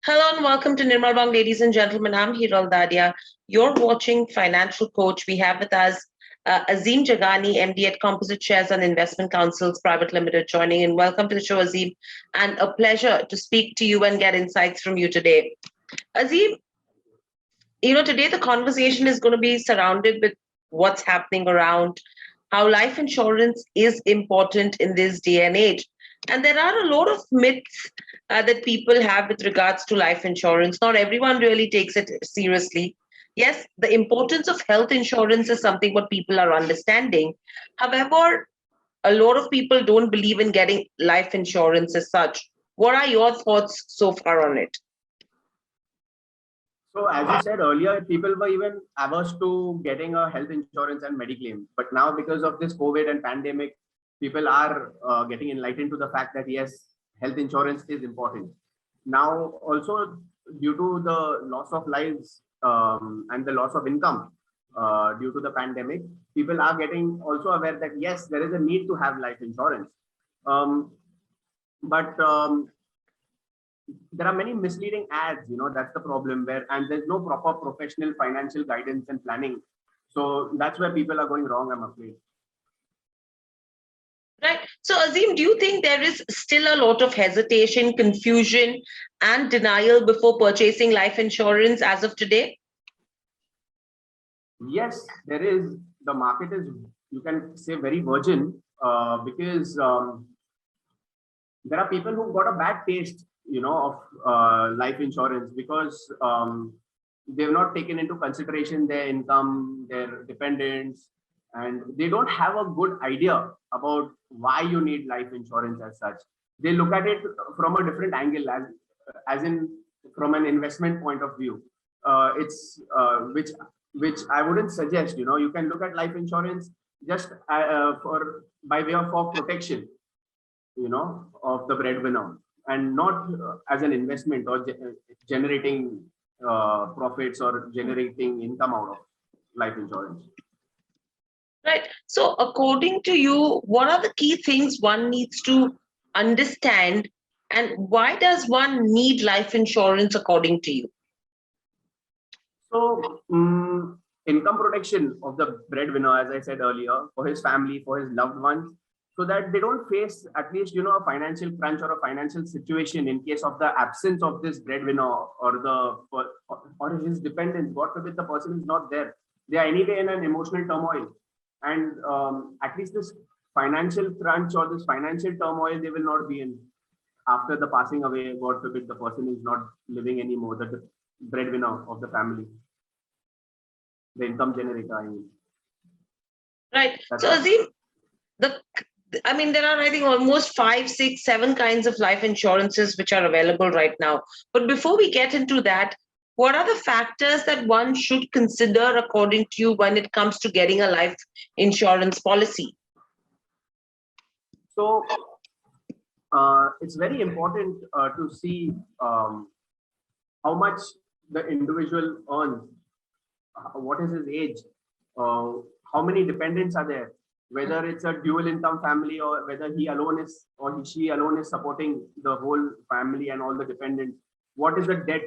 Hello and welcome to Nirmal Bang, ladies and gentlemen. I'm Hiral Dadia. You're watching Financial Coach. We have with us Azim Jagani, MD at Composite Shares and Investment Councils Private Limited, joining in. Welcome to the show, Azim, and a pleasure to speak to you and get insights from you today. Azim, today the conversation is going to be surrounded with what's happening around, how life insurance is important in this day and age. And there are a lot of myths that people have with regards to life insurance. Not everyone really takes it seriously. Yes, the importance of health insurance is something what people are understanding. However, a lot of people don't believe in getting life insurance as such. What are your thoughts so far on it? So as you said earlier, people were even averse to getting a health insurance and Mediclaim. But now because of this COVID and pandemic, people are getting enlightened to the fact that yes, health insurance is important. Now also due to the loss of lives and the loss of income due to the pandemic, people are getting also aware that yes, there is a need to have life insurance. But there are many misleading ads, that's the problem and there's no proper professional financial guidance and planning. So that's where people are going wrong, I'm afraid. Right. So, Azim, do you think there is still a lot of hesitation, confusion, and denial before purchasing life insurance as of today? Yes, there is. The market is, you can say, very virgin because there are people who got a bad taste, of life insurance because they've not taken into consideration their income, their dependents, and they don't have a good idea about why you need life insurance as such. They look at it from a different angle, as in from an investment point of view. It's which I wouldn't suggest. You can look at life insurance just for by way of for protection, of the breadwinner, and not as an investment or generating profits or generating income out of life insurance. Right. So, according to you, what are the key things one needs to understand, and why does one need life insurance according to you? So, income protection of the breadwinner, as I said earlier, for his family, for his loved ones, so that they don't face at least, a financial crunch or a financial situation in case of the absence of this breadwinner or his dependents. God forbid the person is not there. They are anyway in an emotional turmoil. And at least this financial crunch or this financial turmoil, they will not be in after the passing away. God forbid the person is not living anymore, the breadwinner of the family, the income generator, I mean. Right. So, Azim, there are, I think, almost 5, 6, 7 kinds of life insurances which are available right now. But before we get into that, what are the factors that one should consider according to you when it comes to getting a life insurance policy? So it's very important to see how much the individual earns, what is his age, how many dependents are there, whether it's a dual income family or whether he alone is or she alone is supporting the whole family and all the dependents. What is the debt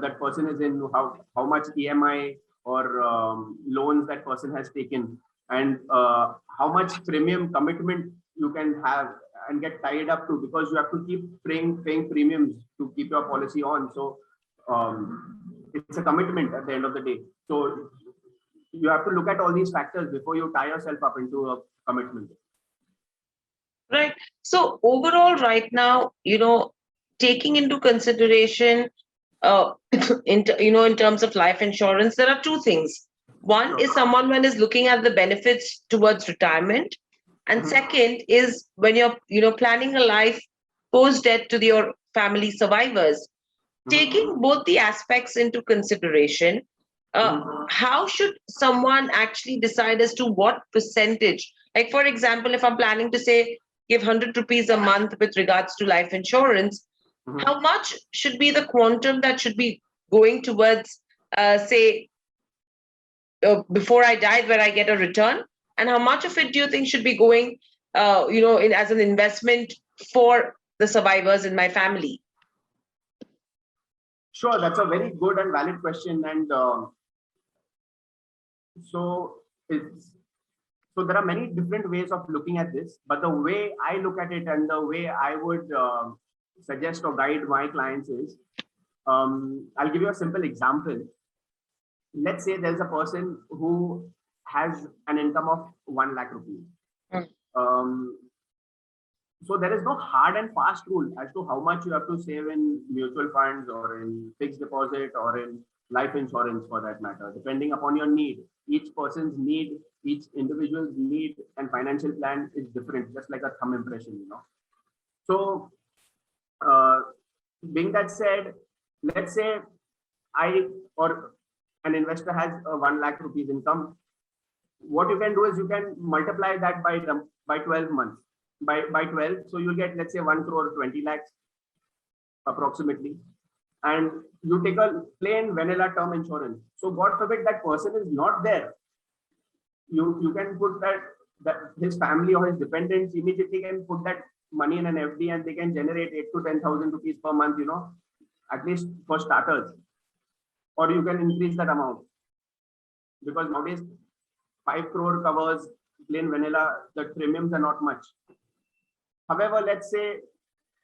that person is in, how much EMI or loans that person has taken, and how much premium commitment you can have and get tied up to, because you have to keep paying premiums to keep your policy on. So it's a commitment at the end of the day. So you have to look at all these factors before you tie yourself up into a commitment. Right. So overall, right now, taking into consideration, in terms of life insurance, there are 2 things. One is someone when is looking at the benefits towards retirement, and second is when you're planning a life post death to your family survivors. Taking both the aspects into consideration, how should someone actually decide as to what percentage? Like, for example, if I'm planning to say give 100 rupees a month with regards to life insurance, how much should be the quantum that should be going towards, before I die, where I get a return, and how much of it do you think should be going, as an investment for the survivors in my family? Sure, that's a very good and valid question. And so it's so there are many different ways of looking at this, but the way I look at it and the way I would suggest or guide my clients is, I'll give you a simple example. Let's say there's a person who has an income of 1 lakh rupees. Mm. So there is no hard and fast rule as to how much you have to save in mutual funds or in fixed deposit or in life insurance for that matter, depending upon your need. Each person's need, each individual's need and financial plan is different, just like a thumb impression, you know. So being that said, let's say I or an investor has a 1 lakh rupees income. What you can do is you can multiply that by 12 months. By 12, so you'll get, let's say, 1 crore 20 lakhs approximately. And you take a plain vanilla term insurance. So God forbid that person is not there. You can put that his family or his dependents immediately can put that money in an FD and they can generate 8 to 10,000 rupees per month, you know, at least for starters. Or you can increase that amount, because nowadays 5 crore covers plain vanilla, the premiums are not much. However, let's say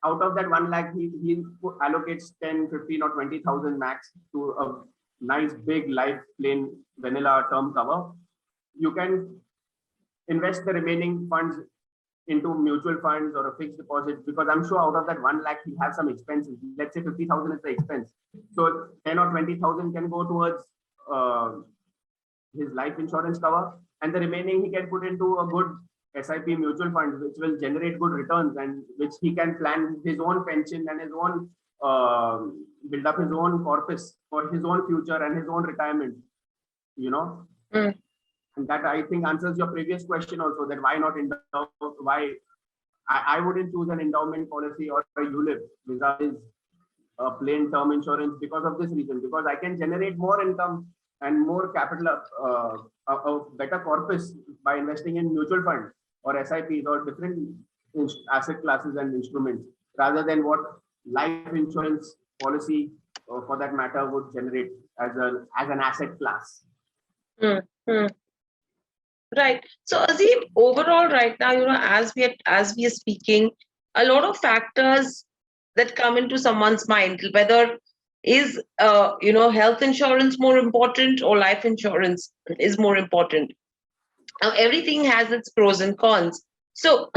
out of that 1 lakh, he allocates 10, 15 or 20,000 max to a nice big life plain vanilla term cover. You can invest the remaining funds into mutual funds or a fixed deposit, because I'm sure out of that 1 lakh, he has some expenses. Let's say 50,000 is the expense. So 10 or 20,000 can go towards his life insurance cover, and the remaining he can put into a good SIP mutual fund, which will generate good returns and which he can plan his own pension and his own build up his own corpus for his own future and his own retirement, you know. Mm. And that, I think, answers your previous question also, that why not endow, why I wouldn't choose an endowment policy or a ULIP vis-a-vis a plain term insurance, because of this reason, because I can generate more income and more capital, a better corpus by investing in mutual funds or SIPs or different asset classes and instruments, rather than what life insurance policy, for that matter, would generate as an asset class. Mm. Mm. Right. So Azim, overall, right now, you know, as we are speaking, a lot of factors that come into someone's mind, whether is health insurance more important or life insurance is more important. Now, everything has its pros and cons. So,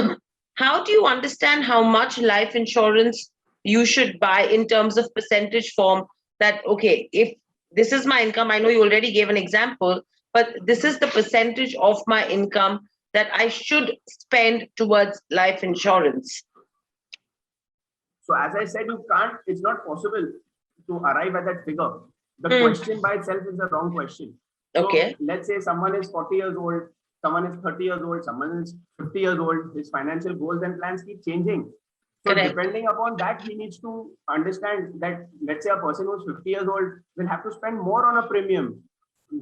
how do you understand how much life insurance you should buy in terms of percentage form? That, okay, if this is my income, I know you already gave an example, but this is the percentage of my income that I should spend towards life insurance. So as I said, it's not possible to arrive at that figure. The question by itself is the wrong question. Okay. So let's say someone is 40 years old, someone is 30 years old, someone is 50 years old, his financial goals and plans keep changing. So Correct. Depending upon that, he needs to understand that, let's say a person who's 50 years old will have to spend more on a premium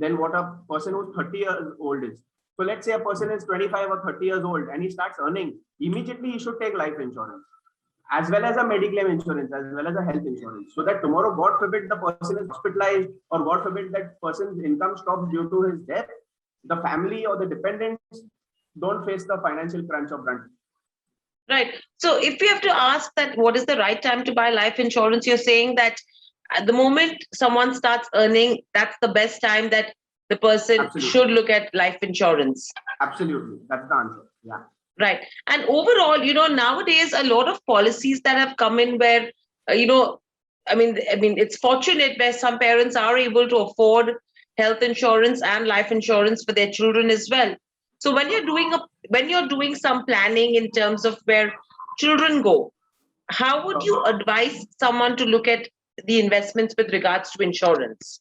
than what a person who's 30 years old is. So let's say a person is 25 or 30 years old and he starts earning, immediately he should take life insurance, as well as a Mediclaim insurance, as well as a health insurance, so that tomorrow, God forbid, the person is hospitalized, or God forbid that person's income stops due to his death, the family or the dependents don't face the financial crunch or brunt. Right. So if we have to ask that what is the right time to buy life insurance, you're saying that at the moment someone starts earning, that's the best time that the person Absolutely. should look at life insurance. Absolutely. That's the answer. Yeah. Right. And overall, you know, nowadays, a lot of policies that have come in where, I mean, it's fortunate where some parents are able to afford health insurance and life insurance for their children as well. So when you're doing some planning in terms of where children go, how would you advise someone to look at the investments with regards to insurance?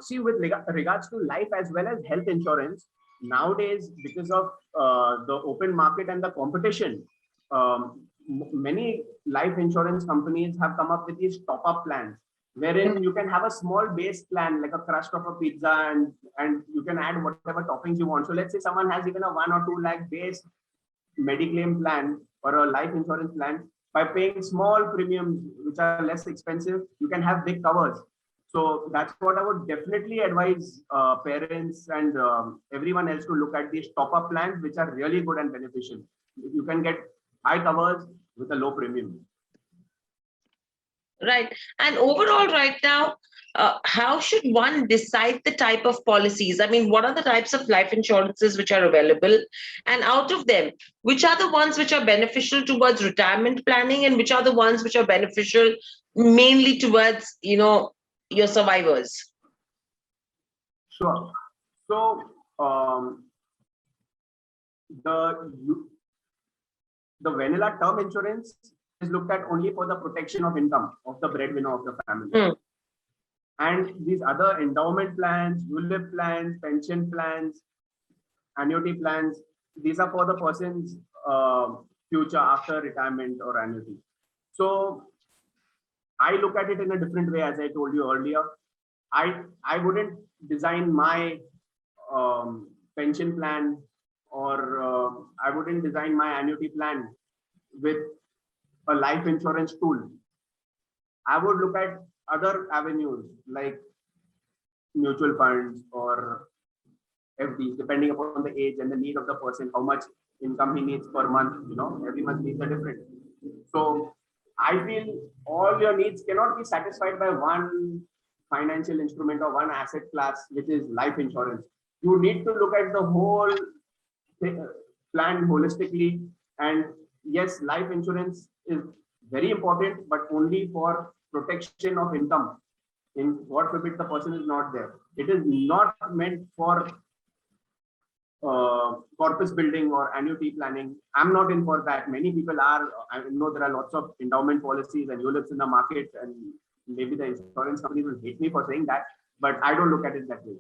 See, with regards to life as well as health insurance, nowadays, because of the open market and the competition, many life insurance companies have come up with these top-up plans, wherein you can have a small base plan, like a crust of a pizza, and you can add whatever toppings you want. So let's say someone has even a 1 or 2 lakh base Mediclaim plan or a life insurance plan. by paying small premiums, which are less expensive, you can have big covers. So that's what I would definitely advise parents and everyone else to look at these top-up plans, which are really good and beneficial. You can get high covers with a low premium. Right. And overall, right now, how should one decide the type of policies? I mean, what are the types of life insurances which are available? And out of them, which are the ones which are beneficial towards retirement planning and which are the ones which are beneficial mainly towards, your survivors? Sure. So the vanilla term insurance is looked at only for the protection of income of the breadwinner of the family. And these other endowment plans, ULIP plans, pension plans, annuity plans, these are for the person's future after retirement or annuity. So I look at it in a different way, as I told you earlier. I wouldn't design my pension plan or I wouldn't design my annuity plan with a life insurance tool. I would look at other avenues like mutual funds or FDs, depending upon the age and the need of the person, how much income he needs per month. Every month needs are different. So I feel all your needs cannot be satisfied by one financial instrument or one asset class, which is life insurance. You need to look at the whole plan holistically. And yes, life insurance is very important, but only for protection of income. In God forbid the person is not there. It is not meant for corpus building or annuity planning. I'm not in for that. Many people are. I know there are lots of endowment policies and ULIPs in the market, and maybe the insurance companies will hate me for saying that, but I don't look at it that way.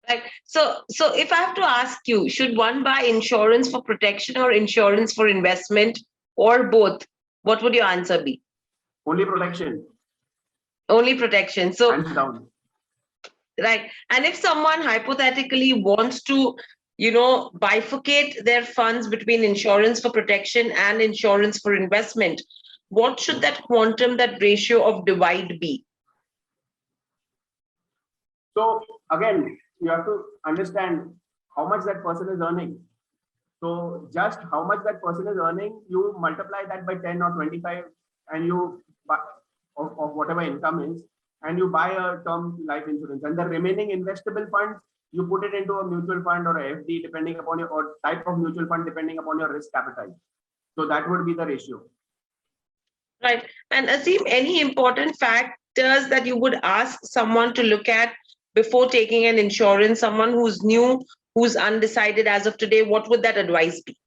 Right. So if I have to ask you, should one buy insurance for protection or insurance for investment or both? What would your answer be? Only protection. Only protection. So, hands down. Right. And if someone hypothetically wants to, bifurcate their funds between insurance for protection and insurance for investment, what should that quantum, that ratio of divide be? So again, you have to understand how much that person is earning. So just how much that person is earning, you multiply that by 10 or 25 and you of whatever income is, and you buy a term life insurance, and the remaining investable funds, you put it into a mutual fund or a FD, depending upon your or type of mutual fund, depending upon your risk appetite. So that would be the ratio. Right. And Azim, any important factors that you would ask someone to look at before taking an insurance, someone who's new, who's undecided as of today, what would that advice be?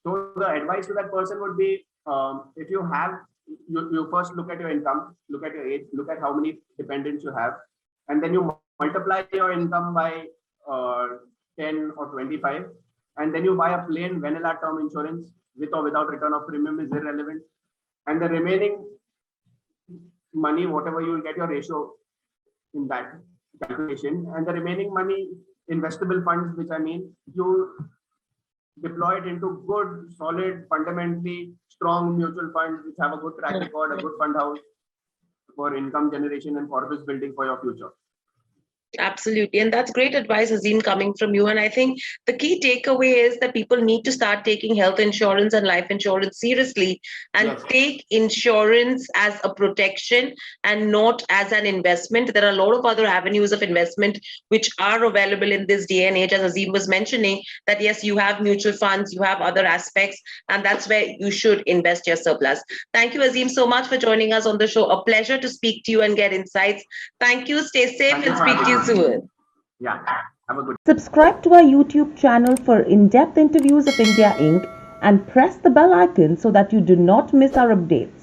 So the advice to that person would be, if you have, you first look at your income, look at your age, look at how many dependents you have, and then you multiply your income by 10 or 25, and then you buy a plain vanilla term insurance with or without return of premium is irrelevant. And the remaining money, whatever you will get your ratio in that calculation, and the remaining money, investable funds, which I mean, you deploy it into good, solid, fundamentally strong mutual funds which have a good track record, a good fund house for income generation and corpus building for your future. Absolutely. And that's great advice, Azim, coming from you. And I think the key takeaway is that people need to start taking health insurance and life insurance seriously and take insurance as a protection and not as an investment. There are a lot of other avenues of investment which are available in this day and age, as Azim was mentioning, that yes, you have mutual funds, you have other aspects, and that's where you should invest your surplus. Thank you, Azim, so much for joining us on the show. A pleasure to speak to you and get insights. Thank you. Stay safe and speak to you soon. Yeah, have a good. Subscribe to our YouTube channel for in-depth interviews of India Inc. and press the bell icon so that you do not miss our updates.